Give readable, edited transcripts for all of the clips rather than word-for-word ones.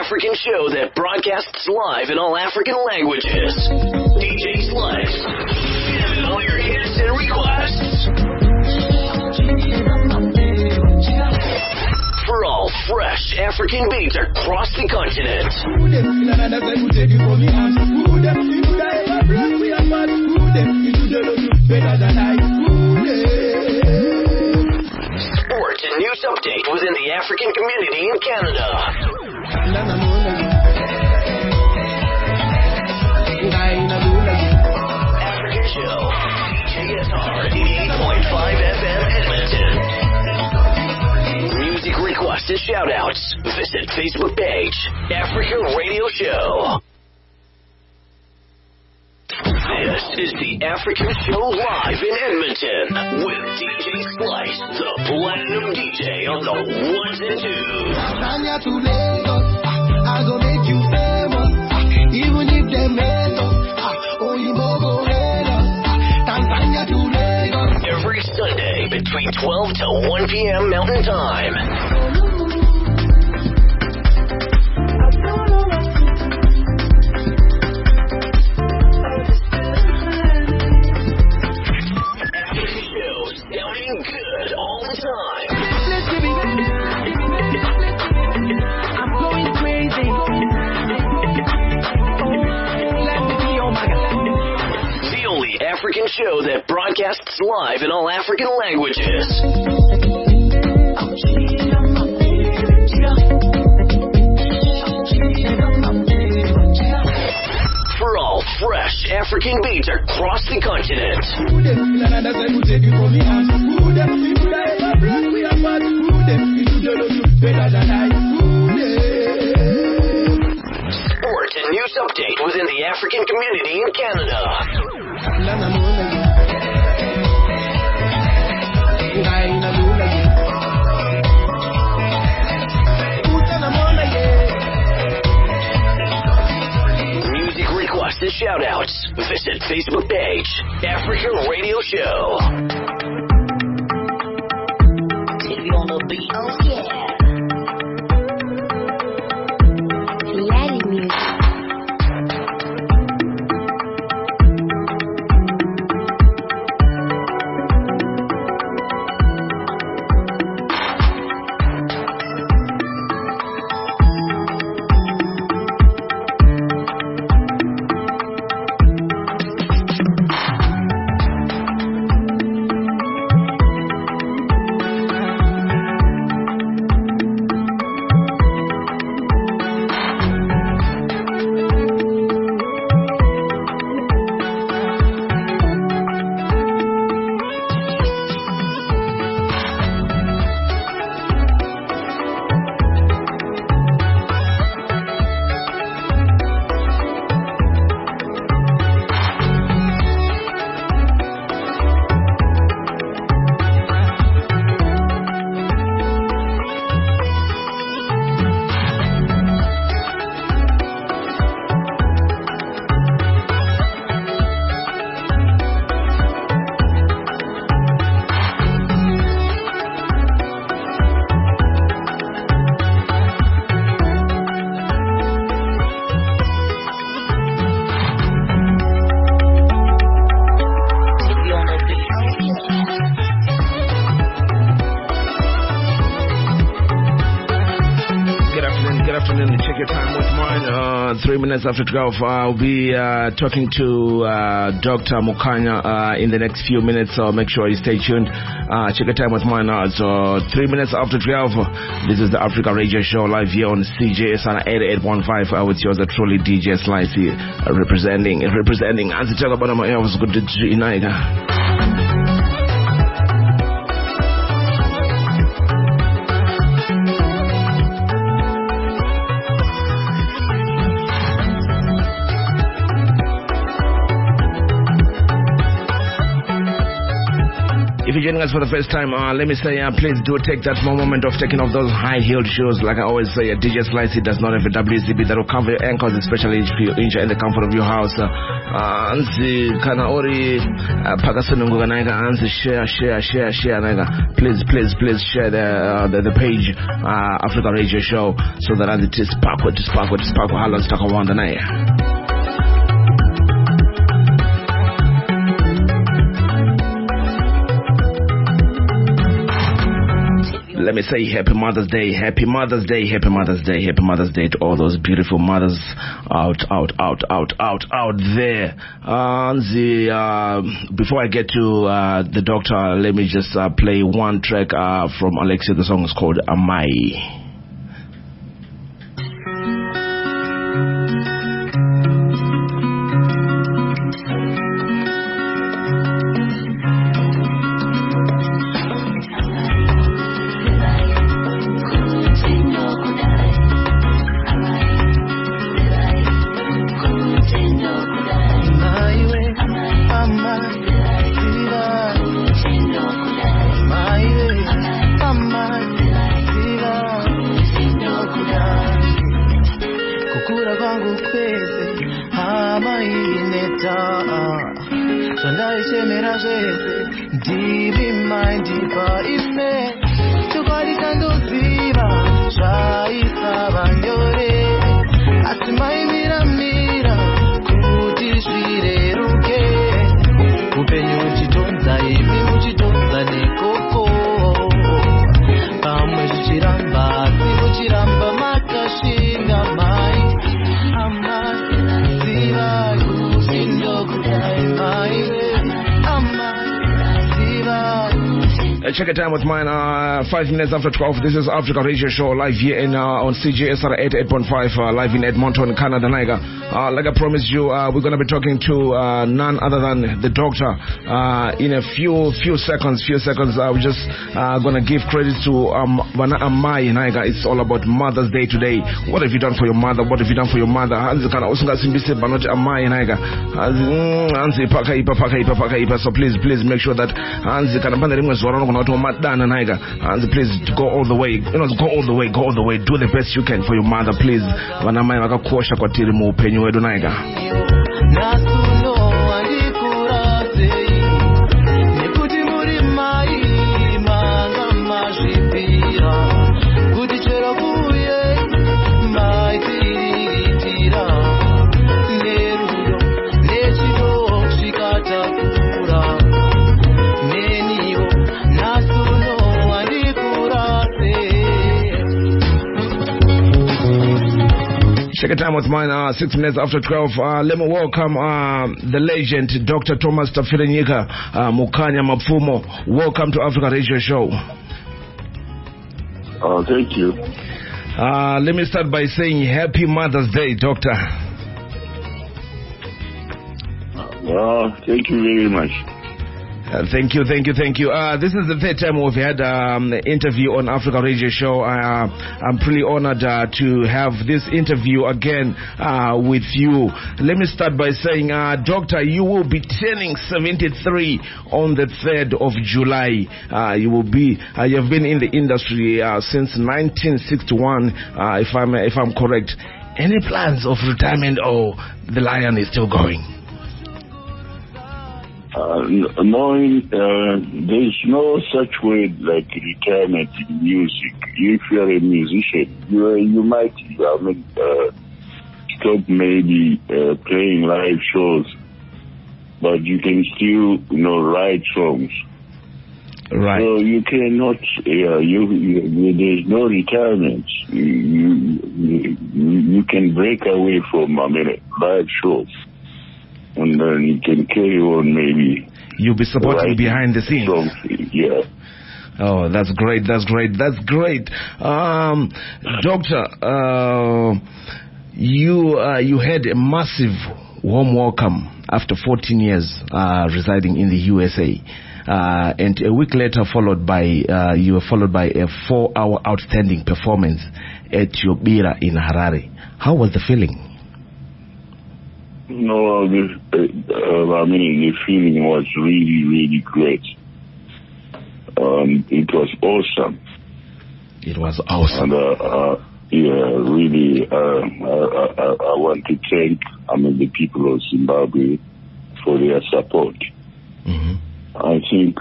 African show that broadcasts live in all African languages. DJ Slice. And all your hits and requests. For all fresh African beats across the continent. Sports and news update within the African community in Canada. African Show, KSR 88.5 FM Edmonton. Music requests and shoutouts. Visit Facebook page, Africa Radio Show. This is the African Show live in Edmonton with DJ Slice, the Platinum DJ on the ones and twos. Mkanya to Lagos, I go make you famous. Even if they made us, Oyinbo go hate us. Tanzania to Lagos. Every Sunday between 12 to 1 p.m. Mountain Time. Good all the time. I'm going crazy. Let me be your maga. The only African show that broadcasts live in all African languages. For all fresh African beats across the continent. Sports and news update within the African community in Canada. Music requests and shoutouts. Visit Facebook page, Africa Radio Show. TV on the beat. Oh yeah. Latin music. Check your time with mine. 3 minutes after 12, I'll be talking to Dr. Mkanya in the next few minutes, so make sure you stay tuned. Check your time with mine now. So 3 minutes after 12, this is the Africa Radio Show live here on CJS on 88.5 with yours truly DJ Slice representing. As you talk about my was good to unite. joining us for the first time, let me say, please do take that moment of taking off those high-heeled shoes. Like I always say, a DJ Slice, it does not have a WCB that will cover your ankles, especially if you enjoy in the comfort of your house. Anzi kana ori pakasunungu kanaika anzi share naika. Please share the page Africa Radio Show so that it is sparkle hello staka wanda naye. Let me say happy Mother's Day to all those beautiful mothers out there. Before I get to the doctor, let me just play one track from Alexia. The song is called Amai. Check a time with mine, 5 minutes after 12. This is Africa Radio Show live here in on CJSR 88.5, live in Edmonton, Canada. Like I promised you, we're going to be talking to none other than the doctor in a few seconds. We're just going to give credit to Amai Naiga. It's all about Mother's Day today. What have you done for your mother? So please make sure that and please go all the way, go all the way, do the best you can for your mother, please. Check a time with mine, 6 minutes after 12. Let me welcome the legend, Dr. Thomas Tafirenyika Mkanya Mapfumo. Welcome to Africa Radio Show. Thank you. Let me start by saying Happy Mother's Day, Doctor. Thank you very much. Thank you. This is the third time we've had an interview on Africa Radio Show. I'm pretty honored to have this interview again with you. Let me start by saying, Doctor, you will be turning 73 on the 3rd of July. You have been in the industry since 1961, if I'm correct. Any plans of retirement, or the lion is still going? There's no such word like retirement in music. If you're a musician, you might, stop maybe playing live shows, but you can still, write songs. Right. So you cannot, there's no retirement. You can break away from, live shows. And then you can carry on, maybe. You'll be supporting behind the scenes. Yeah. Oh, that's great. Doctor, you had a massive warm welcome after 14 years residing in the USA. And a week later you were followed by a 4-hour outstanding performance at your Bira in Harare. How was the feeling? No, the feeling was really, really great. It was awesome. It was awesome. And really, I want to thank the people of Zimbabwe for their support. Mm-hmm. I think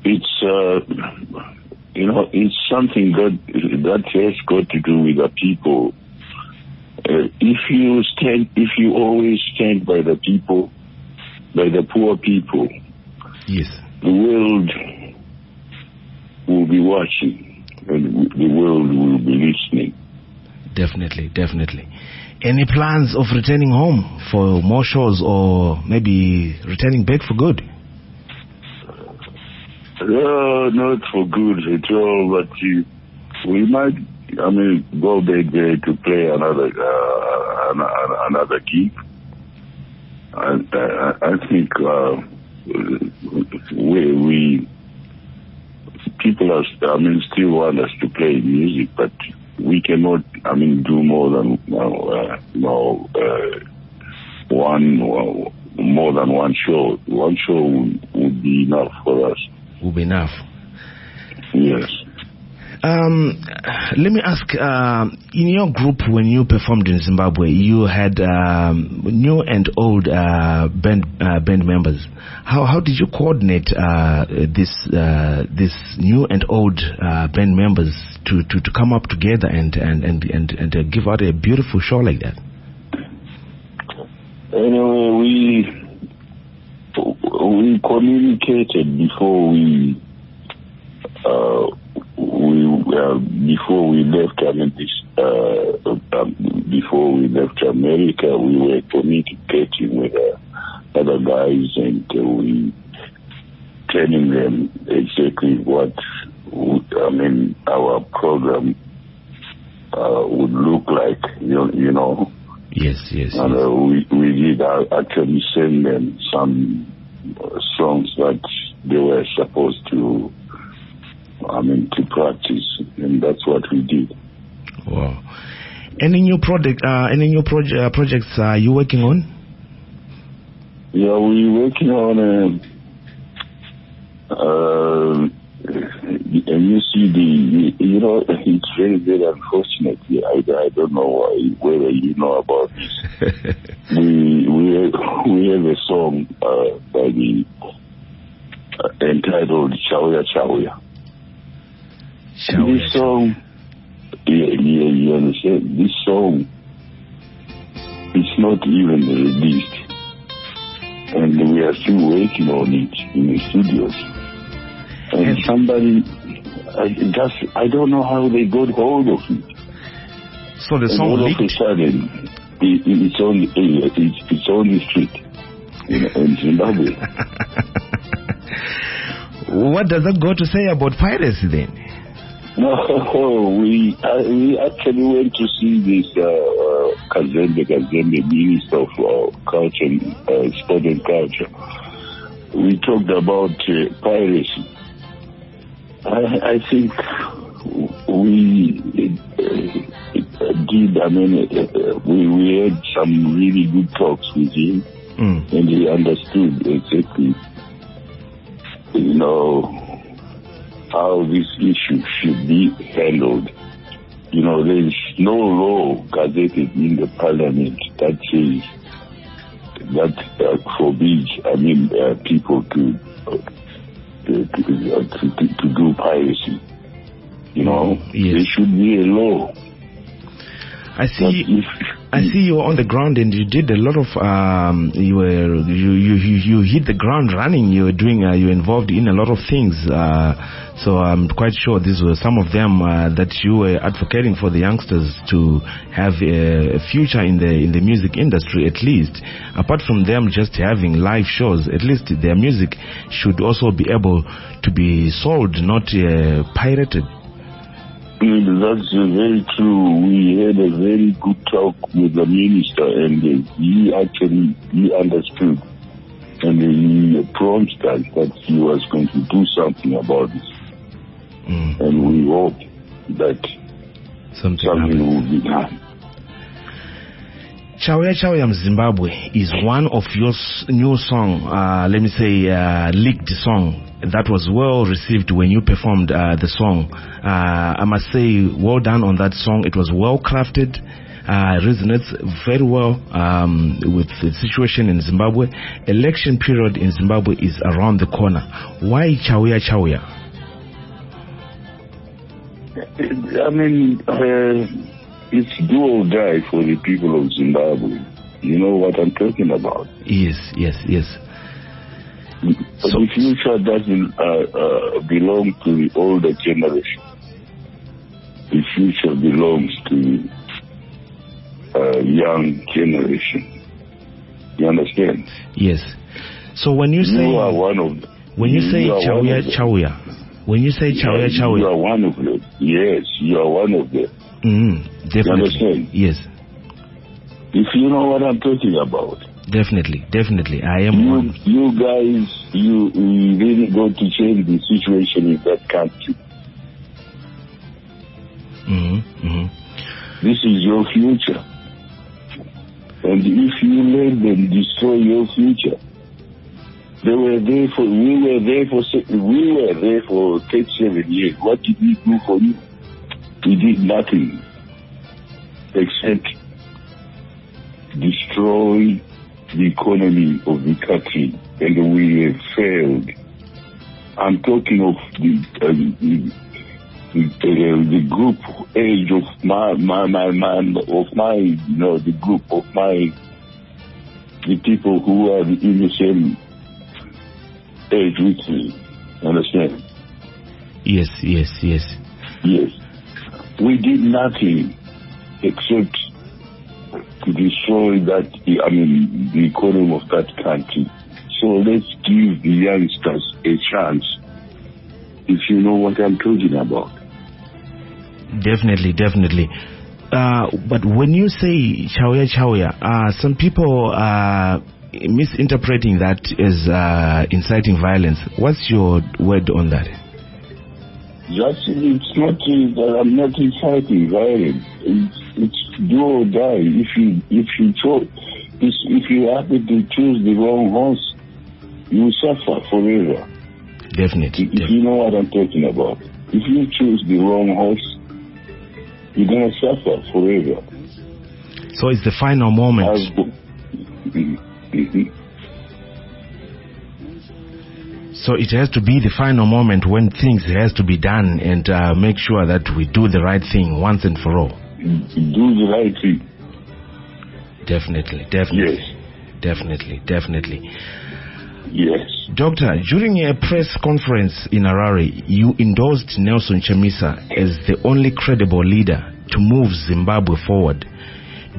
it's it's something that has got to do with the people. If you always stand by the people, by the poor people, yes, the world will be watching and the world will be listening. Definitely. Any plans of returning home for more shows, or maybe returning back for good? Not for good at all, but we might, go back there to play another gig. I think we people are, still want us to play music, but we cannot, do more than one show. One show would be enough for us. Will be enough. Yes. Let me ask, in your group, when you performed in Zimbabwe, you had new and old band members. How did you coordinate this new and old band members to come up together and give out a beautiful show like that? Anyway, we communicated before we left. Before we left America, we were communicating with other guys, and we telling them exactly what our program would look like. You know. Yes. And we did actually send them some songs that they were supposed to. To practice, and that's what we did. Wow. Any new projects are you working on? Yeah, we're working on and you see it's very, very unfortunate. I don't know whether you know about this. we have a song by the entitled Chauya Chauya. This song, you understand? This song is not even released, and we are still working on it in the studios. And somebody, I don't know how they got hold of it. So the song all leaked? of a sudden, it's on the street in Zimbabwe. What does that go to say about piracy then? No, we actually went to see this Kazembe, Minister of Culture, Sport and Culture. We talked about piracy. I think we did. We had some really good talks with him, and he understood exactly, how this issue should be handled. There is no law gazetted in the parliament that says that forbids people to do piracy. Yes. There should be a law. I see you were on the ground, and you did a lot of you hit the ground running. You were involved in a lot of things. So I'm quite sure these were some of them that you were advocating for the youngsters to have a future in the music industry. At least, apart from them just having live shows, at least their music should also be able to be sold, not pirated. That's very true. We had a very good talk with the minister, and he understood, and he promised us that he was going to do something about this. And we hope that something will be done. Chawya Chawya Zimbabwe is one of your new song, let me say, leaked song that was well received when you performed the song. I must say, well done on that song. It was well crafted, resonates very well with the situation in Zimbabwe. Election period in Zimbabwe is around the corner. Why Chawya Chawya? I mean, it's do or die for the people of Zimbabwe. You know what I'm talking about? Yes. But the future doesn't belong to the older generation. The future belongs to young generation. You understand? Yes. So when you say you are one of when you say Chawya Chawya, when you say Chawya Chawya, you are one of them. Yes, you are one of them. Definitely. You understand? Yes. If you know what I'm talking about. Definitely. I am one. You guys, you really got to change the situation in that country. This is your future. And if you let them destroy your future, we were there for 37 years. What did we do for you? We did nothing except destroy the economy of the country, and we have failed. I'm talking of the group age of the people who are in the same age with me. Understand? Yes. Yes. We did nothing except to destroy the economy of that country. So let's give the youngsters a chance, if you know what I'm talking about. Definitely. But when you say Chawya Chawya, some people are misinterpreting that as inciting violence. What's your word on that? It's not that I'm not inciting violence. It's do or die. If you happen to choose the wrong horse, you suffer forever. Definitely. If you know what I'm talking about. If you choose the wrong horse, you're gonna suffer forever. So it's the final moment. So it has to be the final moment when things has to be done, and make sure that we do the right thing once and for all. Do the right thing. Definitely. Yes. Definitely. Yes. Doctor, during a press conference in Harare, you endorsed Nelson Chamisa as the only credible leader to move Zimbabwe forward.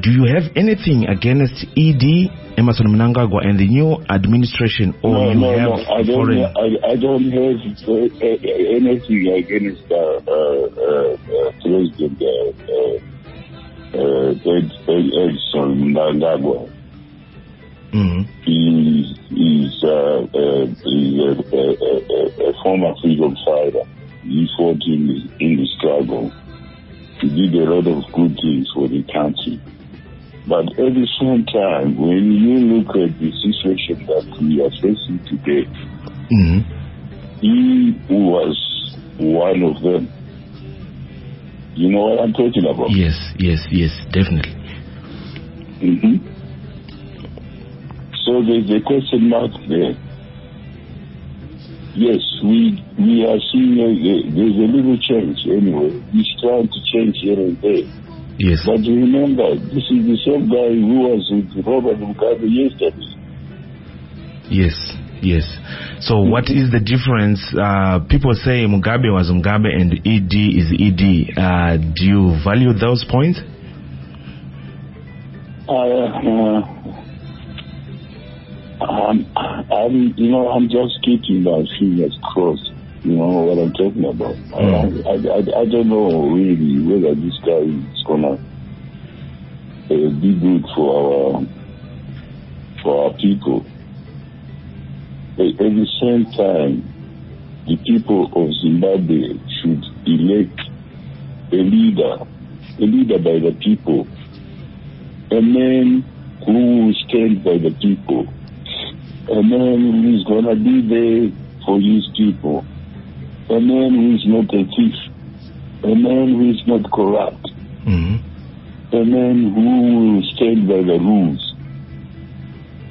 Do you have anything against ED, Emerson Mnangagwa, and the new administration, or No, I don't have anything against President Emerson Mnangagwa. He's a former freedom fighter. He fought in the struggle. He did a lot of good things for the country. But at the same time, when you look at the situation that we are facing today, he was one of them. You know what I'm talking about? Yes, definitely. So there's a question mark there. Yes, we are seeing there's a little change anyway. He's trying to change here and there. Yes. But remember, this is the same guy who was with Robert Mugabe yesterday. Yes. So what is the difference? People say Mugabe was Mugabe and ED is ED. Do you value those points? I'm just keeping my fingers crossed. You know what I'm talking about. I don't know really whether this guy is gonna be good for our people. At the same time, the people of Zimbabwe should elect a leader by the people, a man who will stand by the people, a man who is going to be there for his people, a man who is not a thief, a man who is not corrupt, a man who will stand by the rules,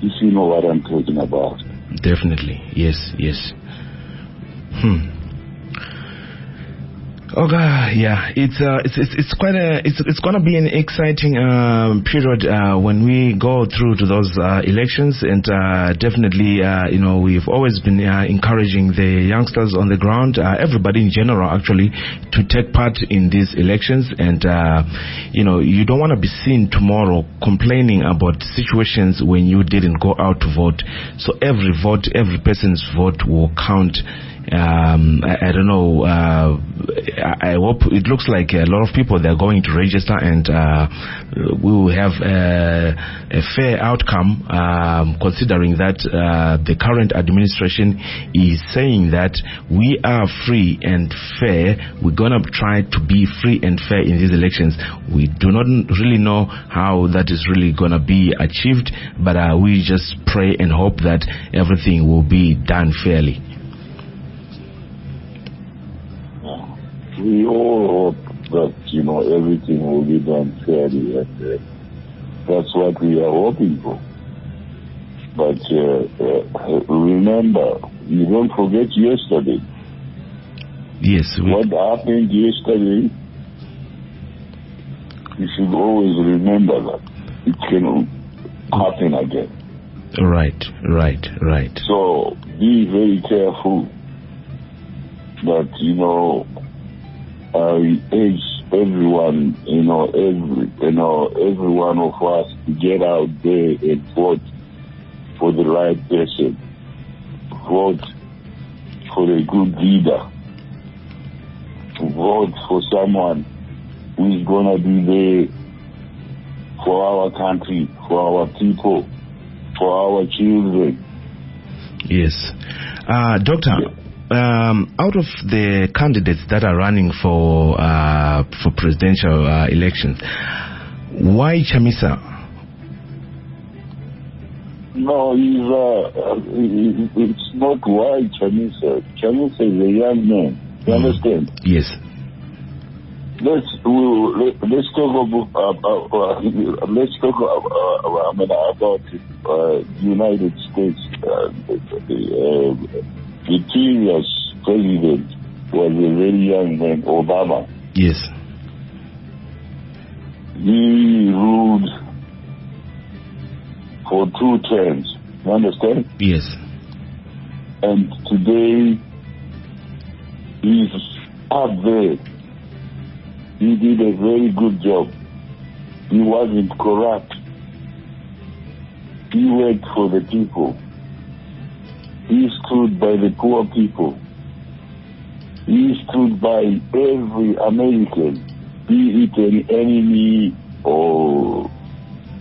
if you know what I'm talking about. Definitely, yes. Okay, yeah, it's quite it's gonna be an exciting period when we go through to those elections, and definitely we've always been encouraging the youngsters on the ground, everybody in general actually, to take part in these elections, and you don't want to be seen tomorrow complaining about situations when you didn't go out to vote. So every vote, every person's vote will count. I don't know. I hope it looks like a lot of people, they're going to register, and we will have a fair outcome, considering that the current administration is saying that we are free and fair. We're gonna try to be free and fair in these elections. We do not really know how that is really gonna be achieved, but we just pray and hope that everything will be done fairly. We all hope that, everything will be done fairly, and that's what we are hoping for. But remember, you don't forget yesterday. Yes. What happened yesterday, you should always remember that it can happen again. Right. So be very careful that, I urge everyone, every one of us to get out there and vote for the right person. Vote for a good leader. Vote for someone who is going to be there for our country, for our people, for our children. Yes. Doctor, out of the candidates that are running for presidential elections, why Chamisa? No, it's not why Chamisa. Chamisa is a young man. You understand? Yes. Let's talk about the United States. The previous president was a very young man, Obama. Yes. He ruled for 2 terms. You understand? Yes. And today, he's up there. He did a very good job. He wasn't corrupt. He worked for the people. He stood by the poor people. He stood by every American, be it an enemy or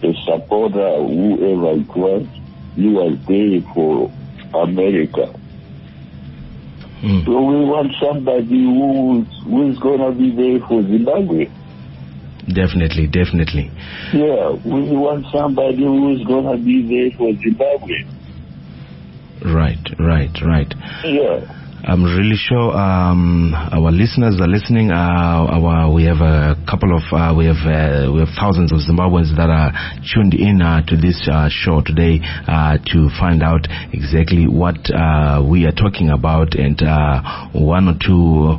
a supporter, whoever it was. He was there for America. So we want somebody who's going to be there for Zimbabwe. Definitely. Yeah, we want somebody who's going to be there for Zimbabwe. Right. Yeah. I'm really sure our listeners are listening. We have a couple of we have thousands of Zimbabweans that are tuned in to this show today to find out exactly what we are talking about, and one or two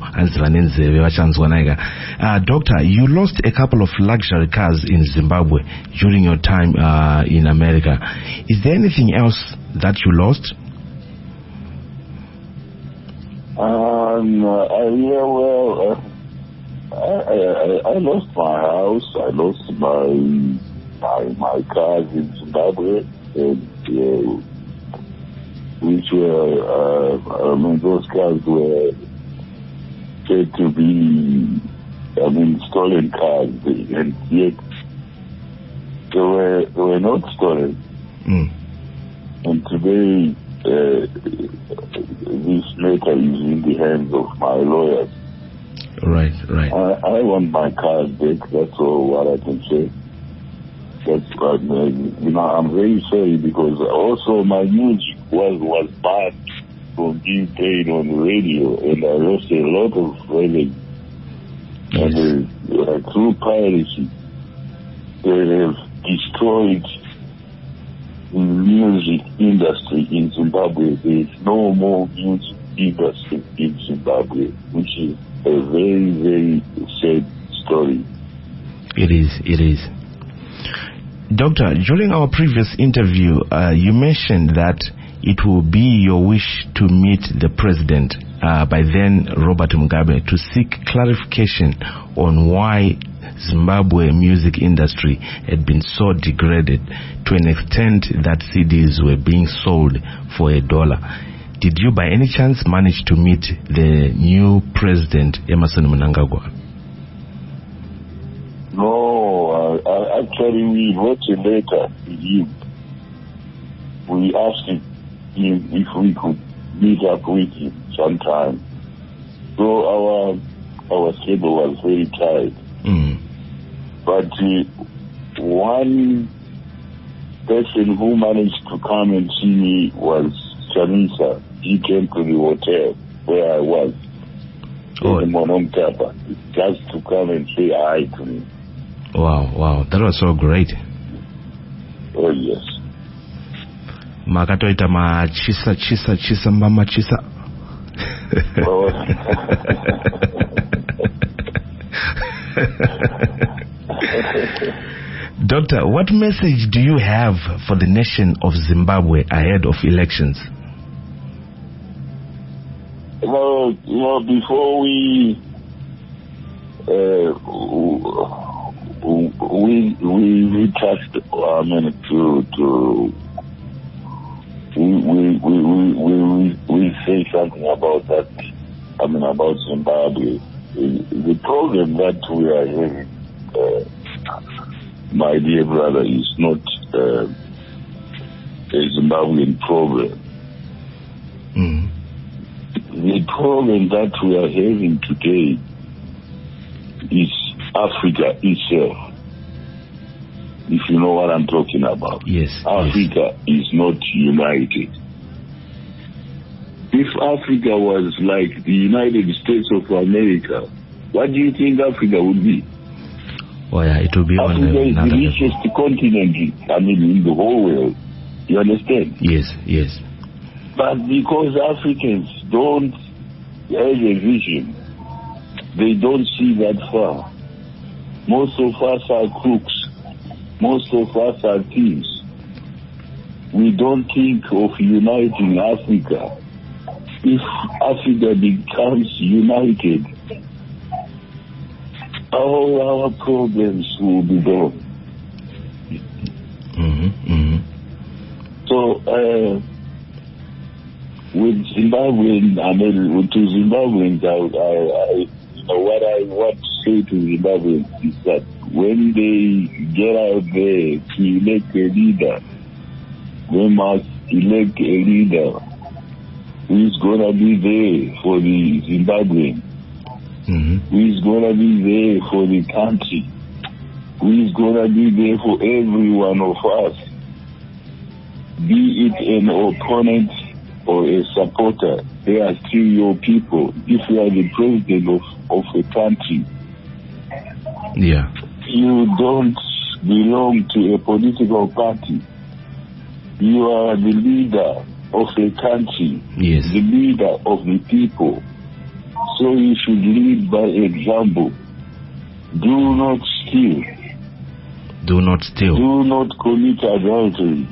Doctor, you lost a couple of luxury cars in Zimbabwe during your time in America. Is there anything else that you lost? I lost my house. I lost my cars in Zimbabwe, and which were those cars were said to be stolen cars, and yet they were not stolen. And today, this matter is in the hands of my lawyers. Right. I want my cars back. That's all what I can say. That's what, I'm very sorry because also my music was banned from being played on the radio, and I lost a lot of revenue. Yes. And through piracy, they have destroyed the music industry in Zimbabwe. There is no more music industry in Zimbabwe, which is a very, very sad story. It is. Doctor, during our previous interview, you mentioned that it will be your wish to meet the president, by then Robert Mugabe, to seek clarification on why Zimbabwe music industry had been so degraded to an extent that CDs were being sold for $1. Did you by any chance manage to meet the new president, Emmerson Mnangagwa? No, actually we wrote a letter to him. We asked him if we could meet up with him sometime. So our schedule was very tight. But one person who managed to come and see me was Chanisa. He came to the hotel where I was in Monomtapa just to come and say hi to me. Wow, that was so great. Oh yes. Makatoita chisa mama chisa. Doctor, what message do you have for the nation of Zimbabwe ahead of elections? Well, before we touched, we say something about that. About Zimbabwe. The problem that we are having, my dear brother, is not a Zimbabwean problem. The problem that we are having today is Africa itself. If you know what I'm talking about. Yes. Africa is not united. If Africa was like the United States of America, what do you think Africa would be? Well, yeah, it will be Africa is the richest continent, in the whole world. You understand? Yes. But because Africans don't have a vision, they don't see that far. Most of us are crooks. Most of us are thieves. We don't think of uniting Africa. If Africa becomes united, all our problems will be gone. So, with Zimbabweans, to Zimbabweans, what I want to say to Zimbabweans is that when they get out there to elect a leader, they must elect a leader who is going to be there for the Zimbabwean, who is going to be there for the country, who is going to be there for every one of us, be it an opponent or a supporter. They are still your people. If you are the president of a country, you don't belong to a political party. You are the leader of a country, the leader of the people. So you should lead by example. Do not steal. Do not steal. Do not commit adultery.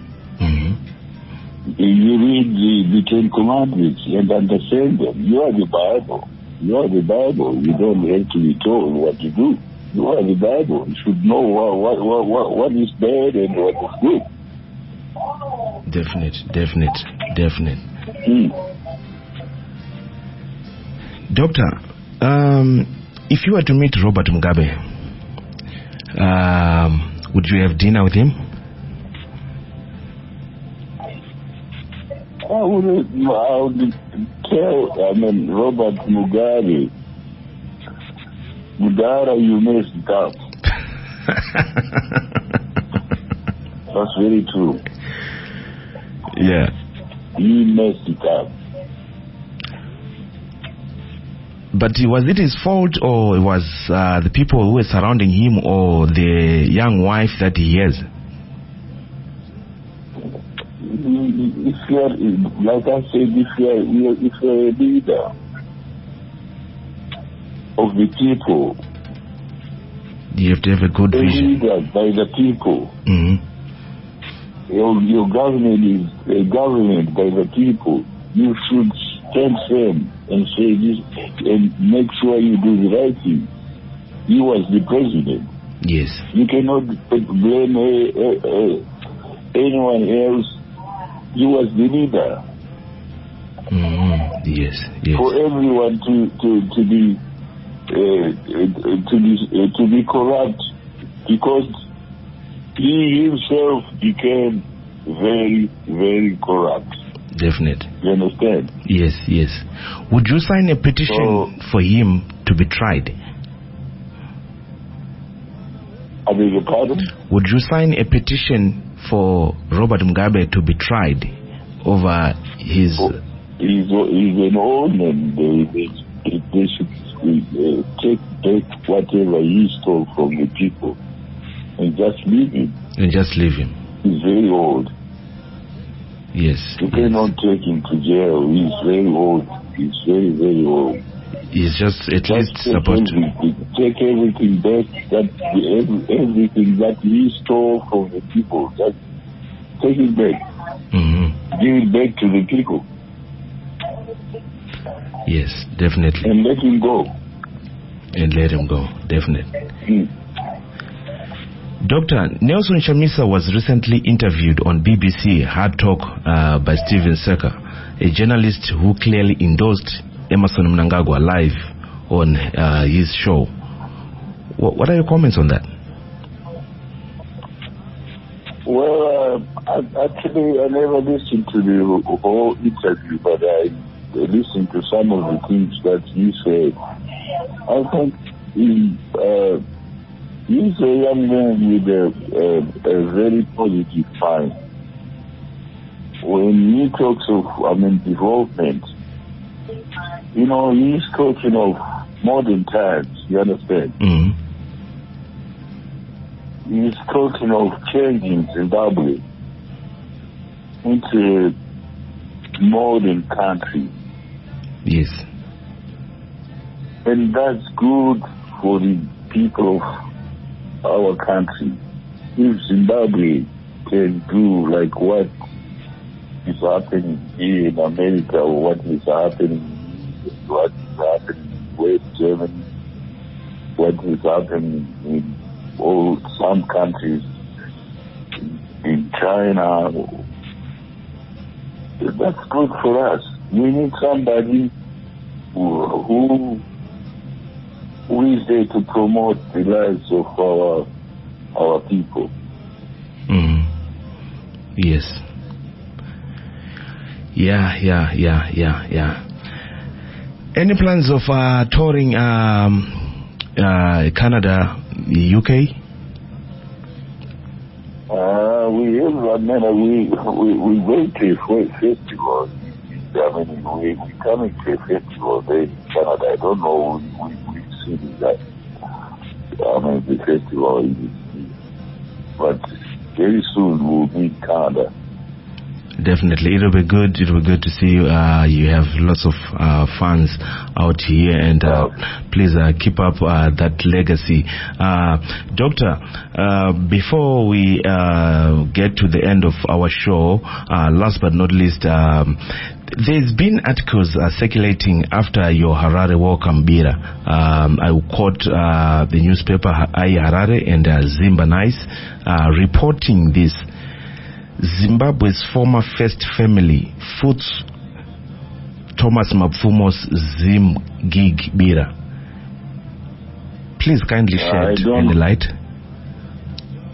You read the Ten Commandments and understand them. You are the Bible. You are the Bible. You don't have to be told what to do. You are the Bible. You should know what is bad and what is good. Definite. Doctor, if you were to meet Robert Mugabe, would you have dinner with him? I would tell, Robert Mugabe, Mudara, you messed up. That's very true. Yeah. He messed it up. But was it his fault, or was the people who were surrounding him, or the young wife that he has? If you are, like I said, if you are a leader of the people, you have to have a good a vision. leader by the people. Mm-hmm. Your government is a government by the people. You should stand firm and say this and make sure you do the right thing. He was the president. Yes. You cannot blame anyone else. He was the leader. Mm-hmm. Yes. Yes. For everyone to be corrupt, because he himself became very, very corrupt. Definitely. You understand? Yes, yes. Would you sign a petition for him to be tried? I beg your pardon? Would you sign a petition for Robert Mugabe to be tried over his... He's an old man. They should take back whatever he stole from the people and just leave him. And just leave him. He's very old. Yes. You cannot take him to jail. He's very old. He's very, very old. He's just at least supposed to take everything back, everything that he stole from the people. Just take it back. Mm-hmm. Give it back to the people. Yes, definitely. And let him go. And let him go, definitely. Mm. Dr. Nelson Chamisa was recently interviewed on BBC Hard Talk by Steven Seka, a journalist who clearly endorsed Emmerson Mnangagwa live on his show. What are your comments on that? Well, actually, I never listened to the whole interview, but I listened to some of the things that he said. I think he's a young man with a very positive mind. When he talks of, development, he's talking of modern times, you understand? Mm-hmm. He's talking of changing Zimbabwe into a modern country. Yes. And that's good for the people of our country. If Zimbabwe can do like what is happening here in America, or what is happening in West Germany, what is happening in some countries, in China, that's good for us. We need somebody who is there to promote the lives of our people. Mm. Yes. Yeah. Any plans of touring Canada, UK? We went to a festival. We're coming to a festival there in Canada. I don't know we've seen that. The festival is, but very soon we'll meet Canada. Definitely, it'll be good. It'll be good to see you. You have lots of fans out here, and please keep up that legacy. Doctor, before we get to the end of our show, last but not least, there's been articles circulating after your Harare welcome Bira. I will quote the newspaper Ai Harare and Zimba Nice reporting this. Zimbabwe's former first family foots Thomas Mapfumo's Zim gig Bira. Please kindly shed any light.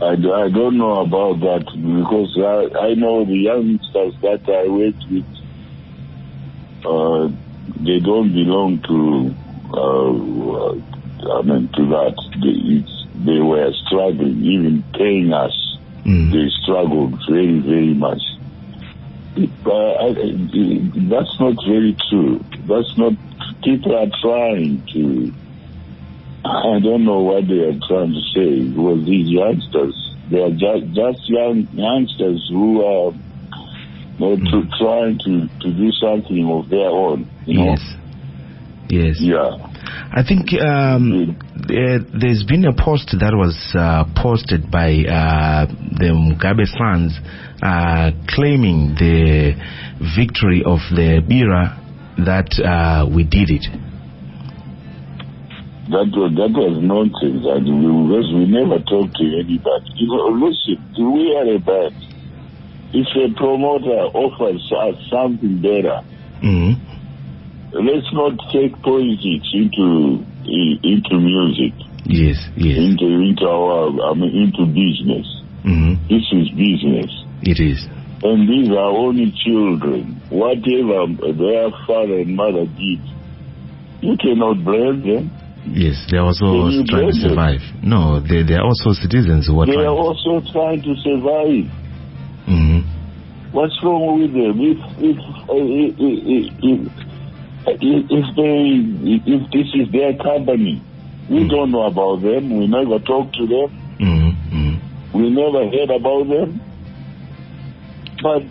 I don't know about that, because I know the youngsters that I worked with, they don't belong to to that. They were struggling, even paying us They struggled very, very much. That's not very true. That's not. People are trying to. I don't know what they are trying to say. Because these youngsters, they are just youngsters who are trying to do something of their own. You know? Yes. Yeah. I think there's been a post that was posted by the Mugabe sons claiming the victory of the Bira that we did it. That was nonsense, and we never talked to anybody. Listen, we are a band. If a promoter offers us something better, let's not take politics into music. Yes. Into business. This is business. It is. And these are only children. Whatever their father and mother did, you cannot blame them. Yes, they're also trying to survive. No, they're also citizens who are They are also trying to survive. What's wrong with them? If this is their company, we don't know about them. We never talk to them. We never heard about them. But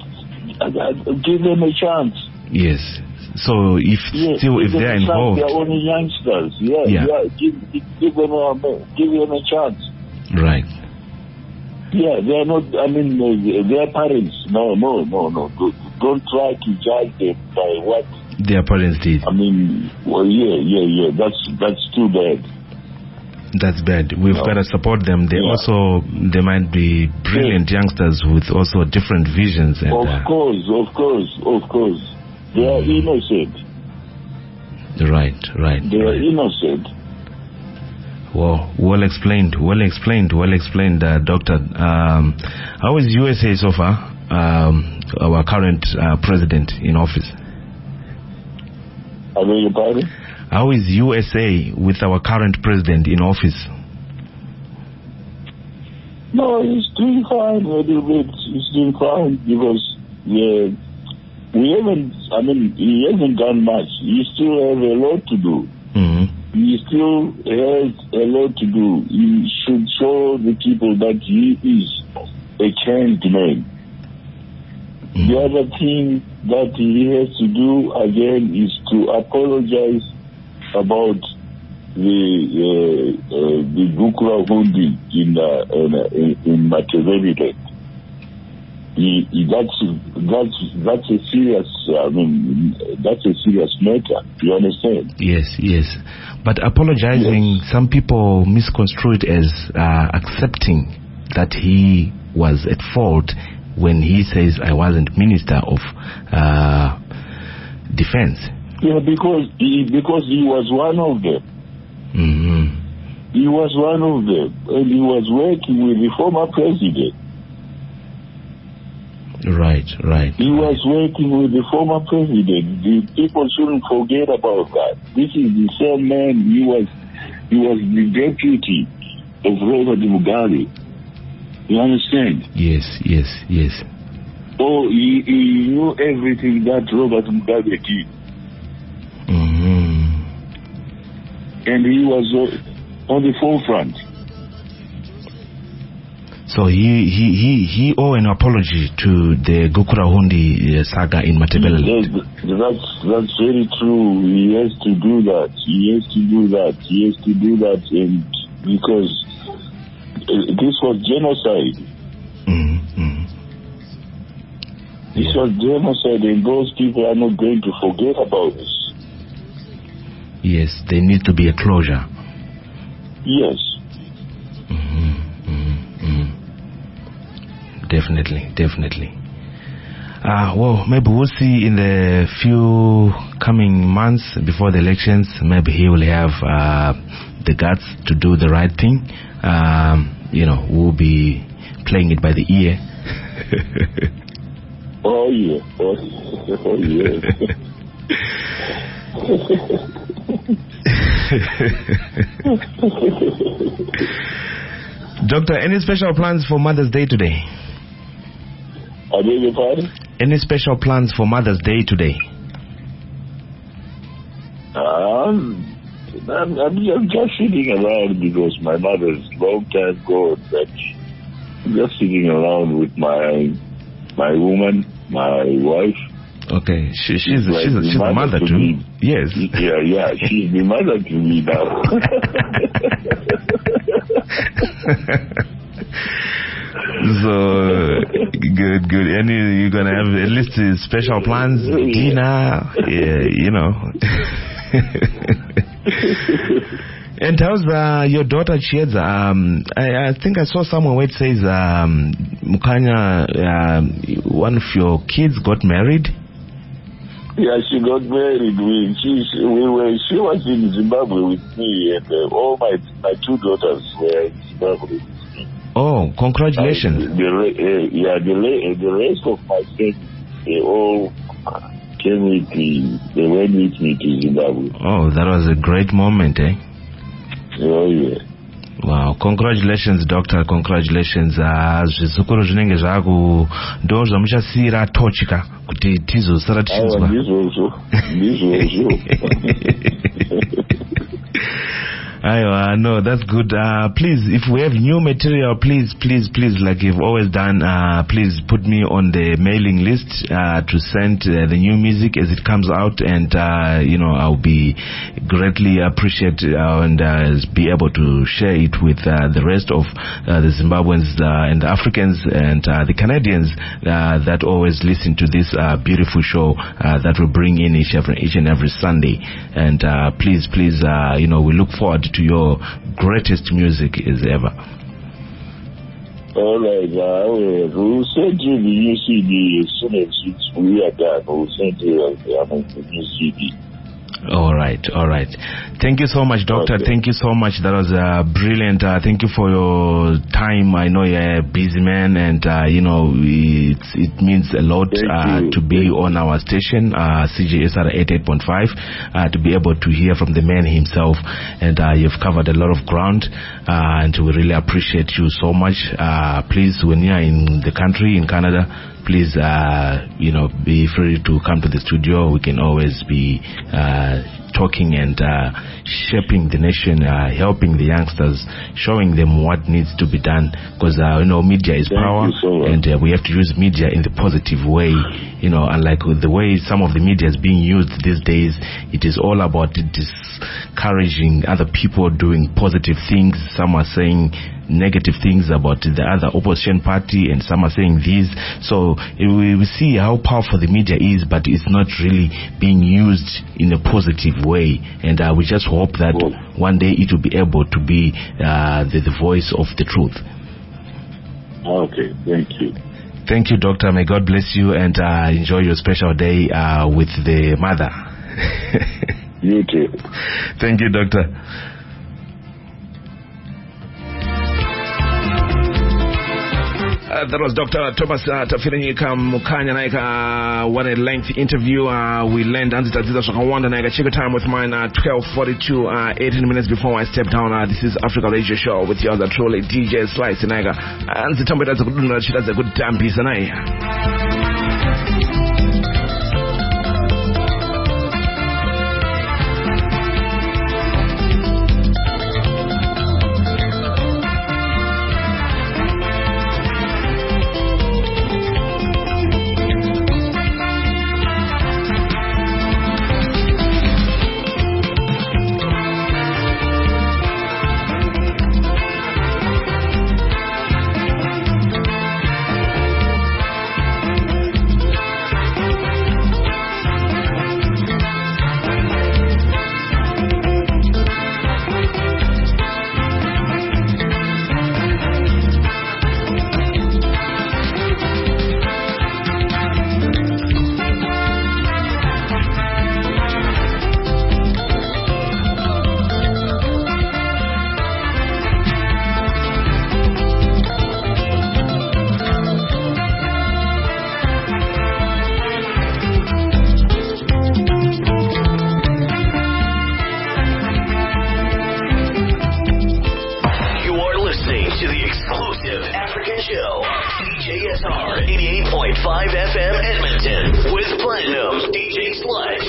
give them a chance. Yes. So if they're involved, they're only youngsters. Give them a chance. Right. Yeah, they are not. Their parents. No. Don't try to judge them by what their parents did. That's too bad. That's bad. We've got to support them. They might be brilliant youngsters with also different visions. And, of course. They are innocent. Right. They are innocent. Well explained, Doctor. How is USA so far? Our current president in office. I beg your pardon? How is USA with our current president in office? No, he's doing fine a little bit. He's doing fine because he hasn't done much. He still has a lot to do. He still has a lot to do. He should show the people that he is a changed man. The other thing that he has to do again is to apologize about the Gukura Hundi in Mateveliland. That's a serious. That's a serious matter. You understand? Yes. But apologizing, some people misconstrue it as accepting that he was at fault when he says, "I wasn't Minister of Defense." Yeah, because he was one of them. He was one of them, and he was working with the former president. Right. He was working with the former president. The people shouldn't forget about that. This is the same man. He was the deputy of Robert Mugabe. You understand? Yes. Oh, he knew everything that Robert Mugabe did. And he was on the forefront. So he owe an apology to the Gukura Hundi saga in Matebeleland. That's very true. He has to do that. And because this was genocide. This was genocide, and those people are not going to forget about this. Yes, there needs to be a closure. Yes. Definitely. Well, maybe we'll see in the few coming months before the elections. Maybe he will have the guts to do the right thing. We'll be playing it by the ear. Oh yeah. Doctor, any special plans for Mother's Day today? I beg your pardon? Any special plans for Mother's Day today? I'm just sitting around because my mother's long time gone, but I'm just sitting around with my woman, my wife. Okay, she's a mother to too. me. Yes. Yeah, she's the mother to me now. So good. Any you're gonna have at least special plans, dinner, you know. And how's your daughter Chieza? I think I saw somewhere where it says Mkanya, one of your kids got married. Yeah, she got married. She was in Zimbabwe with me, and all my two daughters were in Zimbabwe with me. Oh, congratulations! The rest of my family, they all came with me. They went with me to Zimbabwe. Oh, that was a great moment, eh? Oh yeah. Wow, congratulations doctor, congratulations. Zvizukuru zvinenge zvaku ndo zvamuchasira tochika kuti tizosara tichinzwa. Ndizvo. No, that's good. Please, if we have new material, please, like you've always done, please put me on the mailing list to send the new music as it comes out, and I'll be greatly appreciate and be able to share it with the rest of the Zimbabweans and the Africans and the Canadians that always listen to this beautiful show that we bring in each and every Sunday. And please, we look forward to your greatest music as ever. All right, we'll send you the new CD as soon as we are done. We'll send you the new CD. All right. Thank you so much, Doctor. Okay. Thank you so much. That was brilliant. Thank you for your time. I know you're a busy man, and it means a lot to be on our station, CJSR 88.5, to be able to hear from the man himself. And you've covered a lot of ground, and we really appreciate you so much. Please, when you're in the country, in Canada, please, be free to come to the studio. We can always be talking and shaping the nation, helping the youngsters, showing them what needs to be done. Because media is power, and we have to use media in the positive way. Unlike the way some of the media is being used these days, it is all about discouraging other people doing positive things. Some are saying negative things about the other opposition party, and some are saying these. So we see how powerful the media is, but it's not really being used in a positive way. And we just hope that one day it will be able to be the voice of the truth. Okay, thank you. Thank you, Doctor. May God bless you, and enjoy your special day with the mother. You too. Thank you, Doctor. That was Dr. Thomas Tafirenyika Mkanya naika what a lengthy interview. We learned Anzitaziza Shakawanda naika check time with mine 12:42, 18 minutes before I step down. This is Africa Radio Show with yours truly DJ Slice naika Anzitambeta zakuduna chita za good time piece naika. 88.5 FM Edmonton with Platinum DJ Slice.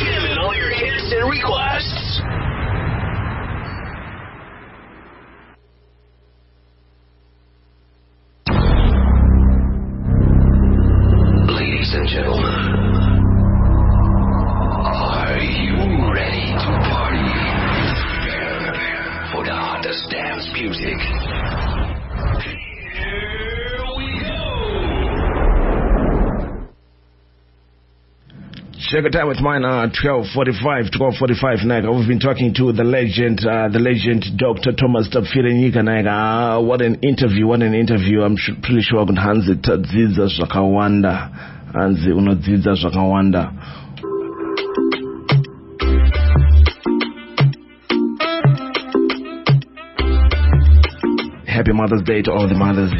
Jamming all your hits and requests. Ladies and gentlemen, are you ready to party? Prepare for the hottest dance music. Here we go. Check the time with mine, 12:45 Naga. We've been talking to the legend Dr. Thomas Tapfirenyika Naga. What an interview. I'm pretty sure Hanzi Tadziza Zakawanda. Hanzi Unodziza Zakawanda. Happy Mother's Day to all the mothers.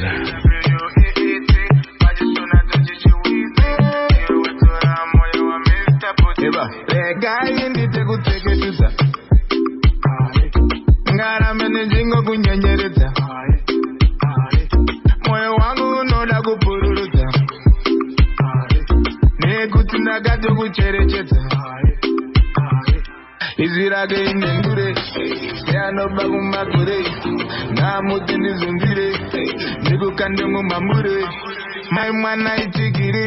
Ngara menejingo kunyenyeredza moyo wangu unoda kupururudza nekuti ndakatokucherechedza izwi rake inendure yanobva kumakure namuti ndizunzire ndikukande mumamure mai mwana itigiri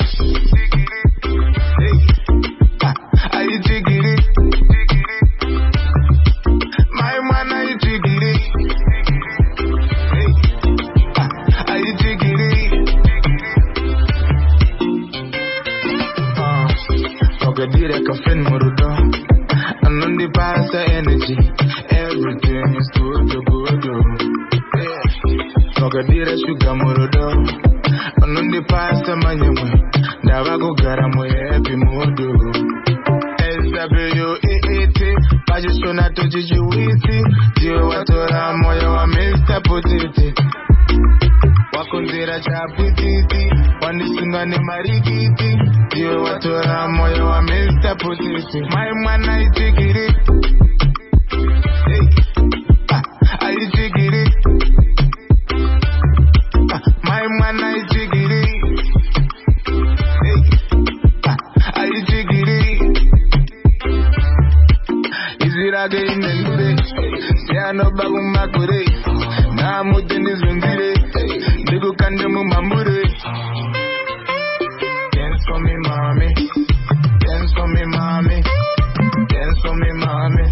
aitigiri mai mwana itigiri aitigiri Ogadire kafin murudo Anundi pasa energy Everything is good. Ogadire sugar murudo Anundi pasa manyamwe Ndavako garamu happy mudu SWEET Pajishona tojijuwisi Dio watora moyo wa Mr. Potiti Wakunzira chapititi Wanisunga ni marikiti Dio watora moyo wa Mr. Potiti Mai mwana itigiri Aitigiri Mai mwana itigiri Aitigiri Izirage inendure Siano bagu makure Na muti nizunzire Ndikukande mumamure Dance for me mommy Dance for me mommy Dance for me mommy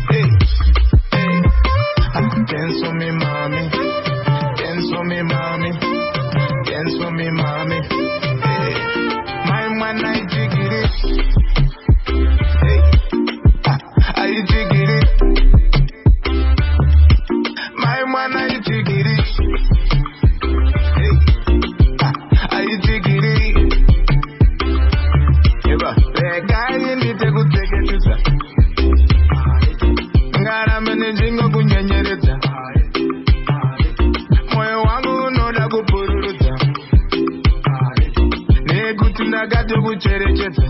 Hey, hey Dance for me mommy Dance for me mommy Dance for me mommy Hey, my man I jiggy Hey, I jiggy my man I jiggy Hey, I jiggy Eba, the guy in the table take it to sa Ngara menejingo kunyenyeredza moyo wangu unoda kupururudza nekuti ndakatokucherechedza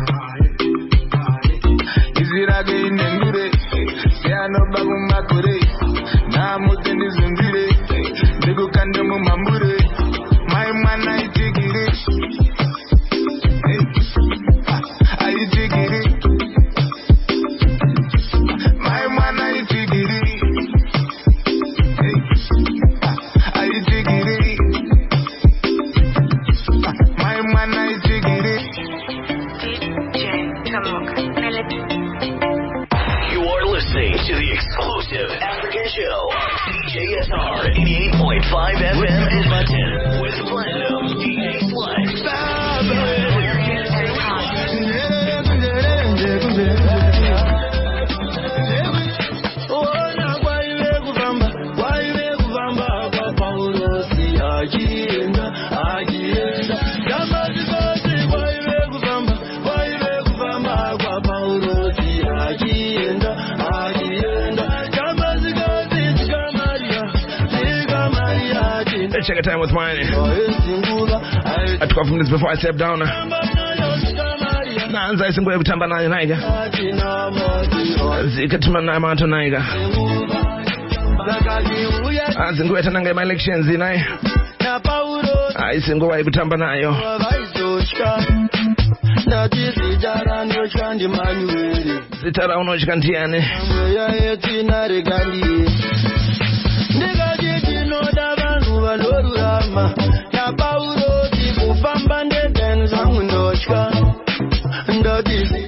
izwi rake inendure sianobva kumakure namuti ndizunzire ndikukande mumamure mai mwana itigiri aitigiri mai mwana itigiri aitigiri mai mwana itigiri You are listening to the exclusive African show on CJSR 88.5 FM Edmonton with Platinum DJ Slice. Let's check a time with mine. At 12 minutes before I step down. Nanza isingwe kutamba nayo naiga. Zikatima na mato naiga. Azingwe tananga my elections naye. Aisinguwa ikutamba nayo. Sitara unochika ndiani.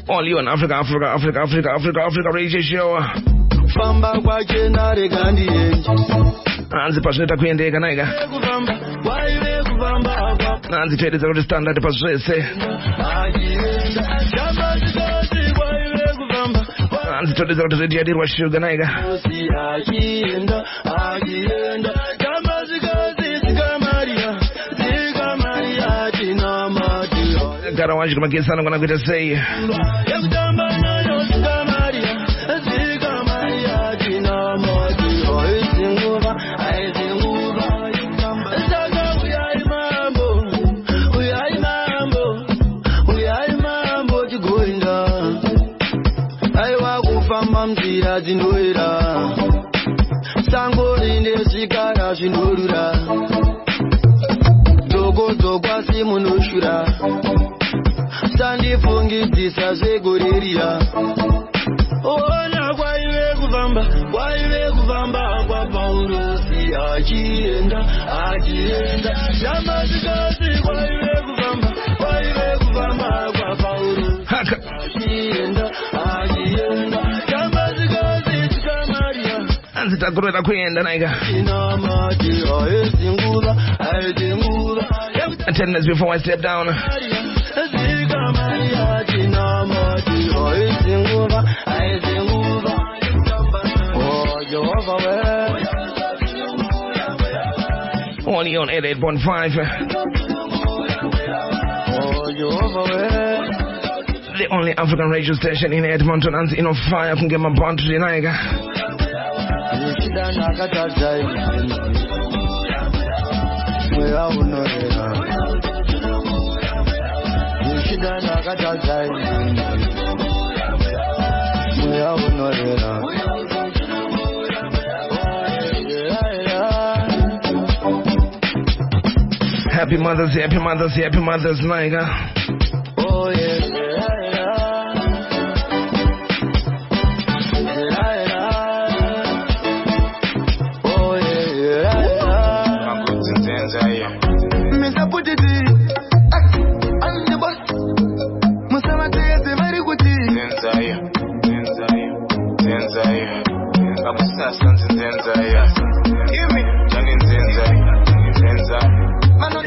All you on Africa radio show. Famba kwa chena regandi enji. Anzi pashineta kuendeka naiga. Nanzi twede za standard paswese. Nanzi twede za ready adirwa sugar naiga. Garawaji kama kisana ngona kuita say. Mamzira zindoira Sangori nesikara zindorura Dogo asimunushura Sandi fungi disa zegoriria Ona kwa iwe kuvamba Kwa paurosi ajienda Jamazikazi kwa iwe kuvamba Kwa paurosi ajienda Zitakureta kuenda naiga. 10 minutes before I step down. Only on 88.5. The only African radio station in Edmonton and in fire can get my bond to the naiga. Happy Mother's naiga. Oh yeah.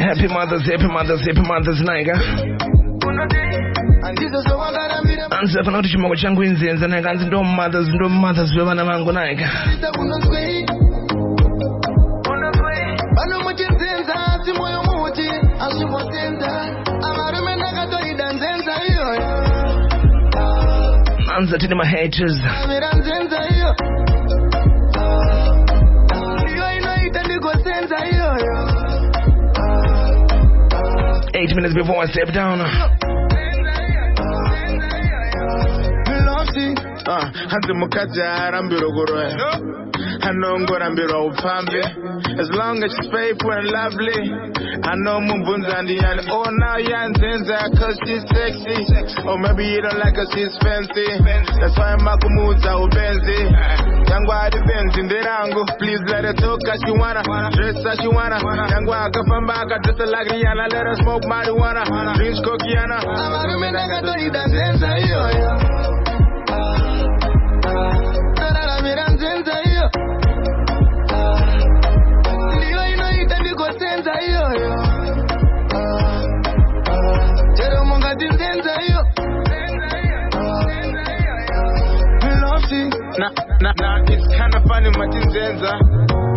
Happy Mother's naiga. Anza pana kuti chimoko changu inzenza naiga anzi ndo mothers vevana vangu naiga. Anza tini my haters. 8 minutes before I step down. As long as she's faithful and lovely, I know Mumbunzandi and oh now Yanzenza cause she's sexy. Or maybe you don't like her, she's fancy. That's why Makumuza Ubenzi. Yangwa the Benz in the Rango. Please let her talk as she wanna, dress as she wanna. Yangwa Kafambaka just like Rihanna, let her smoke marijuana. Drink Kokiana. Nah, it's kind of funny, Matinzenza.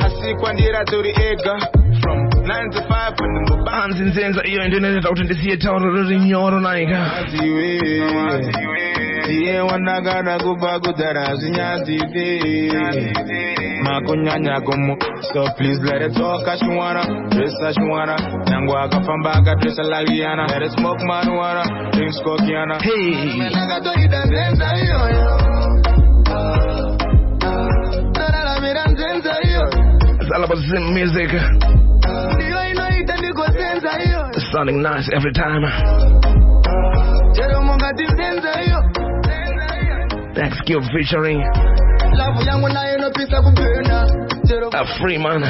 I see Kwandira to the Ega from 9 to 5 when the bands in Zenza, you're internet out in the theater, in your Naiga. So please let her talk as she wanna, dress as she wanna. Nangwaka from back, dress like Rihanna. Let her smoke marijuana, drink Skokiana. Hey. It's all about music. Sounding nice every time. Thanks, Cube featuring a free man.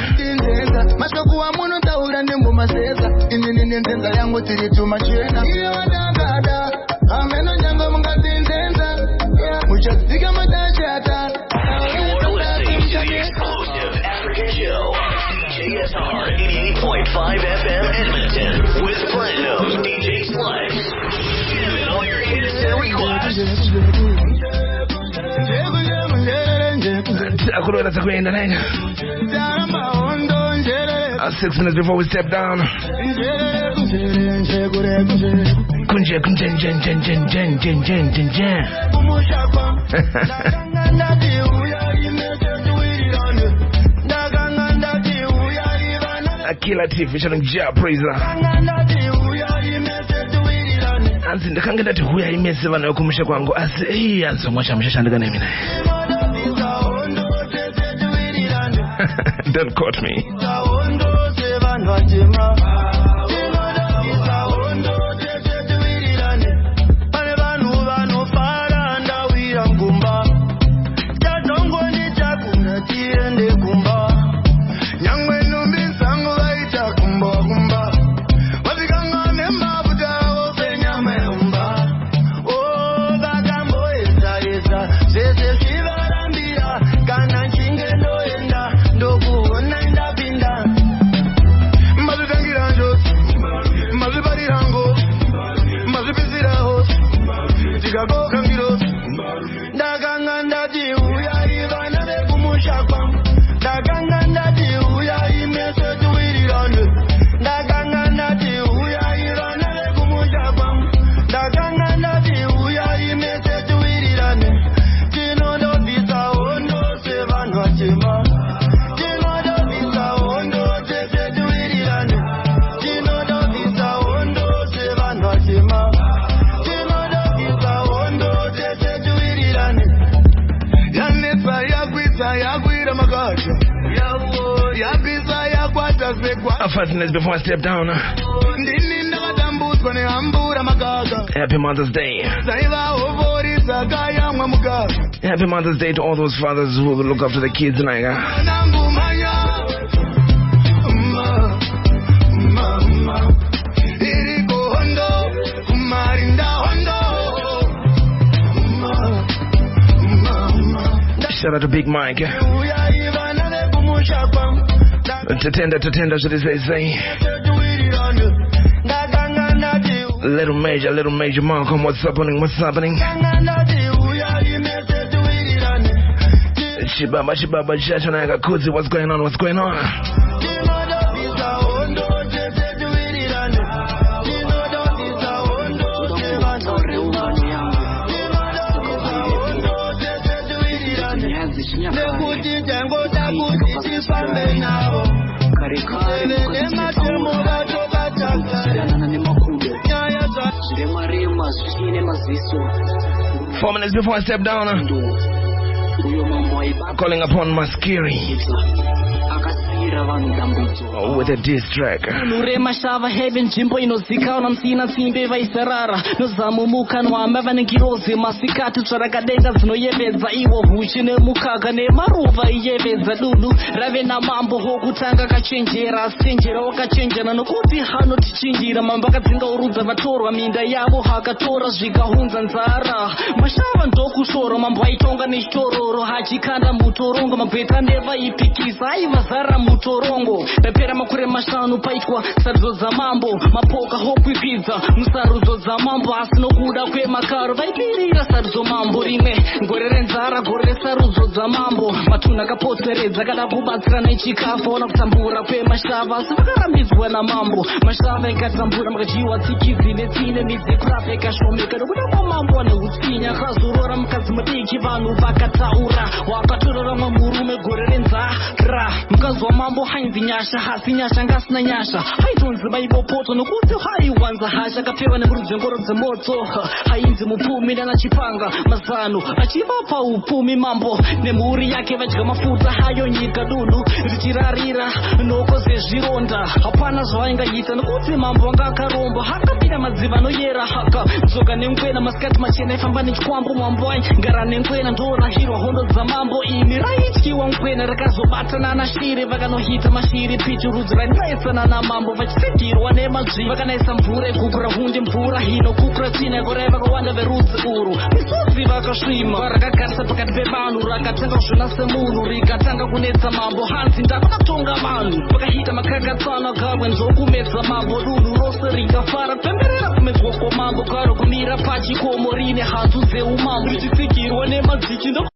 JSR 88.5 FM Edmonton with Platinum DJ Slice. Giving all your hits and requests. 6 minutes before we step down. Akila T featuring Ja Praiser. Anzi ndakanga ndati huya imese vana yokumusha kwangu asi hii anzomwacha mshashandika nemi naye. Don't quote me. Before I step down, Happy Mother's Day. Happy Mother's Day to all those fathers who look after the kids tonight. Shout out to Big Mike. Tatenda, should I say? Little Major Malcolm, what's happening? Shibaba, Shashanaga Kuzi, what's going on? Four minutes before I step down, calling upon Maskiri with a diss track. Nurema shava heaven jimbo inozika na msina simbe vaisarara nozamumuka nwamba vanengiroze masikati tsvarakadenga dzinoyevedza iwo huchi nemukaga nemaruva iyevedza dulu rave namambo hokutanga kachenjera senjera wakachenjera nokuti hano tichinjira mambo akadzinga urudza vatorwa minda yavo hakatora zvikahunza nzara mashava ndokushora mambo aitonga nechitororo hachikanda mutorongo mabheta nevaipikisa aivazara mutorongo pepera makore mashanu paitwa sarudzo dzamambo mapoka hokwikwidza musarudzo dzamambo asi nokuda kwemakaro vaipirira sarudzo mambo rimwe gore renzara gore resarudzo dzamambo matunhu akapoteredza kada kubatsira nechikafu ona kutambura kwemashava asi vakarambidzwa namambo mashava ikatambura makadyiwa tsikidzi netsine midzi kurapa ikashomeka nokuda kwamambo nehutsinya akazorora mukadzi mudiki vanhu vakataura wakatorora mwe murume gore renzara mukadzi wamambo hainzi nyasha hasi nyasha ngasina nyasha haitonzi vaibopoto nokuti haiwanza hasha akapewa nemurudzi wengoro dzemoto hainzi mupfumi nanachipanga mazano achivapa upfumi mambo nemhuri yake vadya mafuta hayo nyika dunhu richirarira nokoze rezvironda hapana zvaingaita nokuti mambo anga akaromba hakapinda madziva anoyera haka dzoka nengwena masikati machena ifamba nechikwambo mambo aingara nengwena ndorahirwa hondo dzamambo ini raityiwa ngwena rakazobatana nashiri vakanohita mashiri pichi rudzi raingaisana namambo vachitsigirwa nemadzvi vakanaisa mvura igukura hunde mvura hino kukura tsvina yakorai vakawanda verudzi urwu misodzi vakasvima varakagarisa pakati pevanhu rakatanga kuzvona semunhu rikatanga kunetsa mambo hanzi ndakunatonga vanhu vakahita makakatsana gabwe nzokumedza mambo dunhu rose rikafara pemberera kumedzwa kwamambo karo kumira pachikomo rine hanzu dzeumambo richitsigirwa nemadziki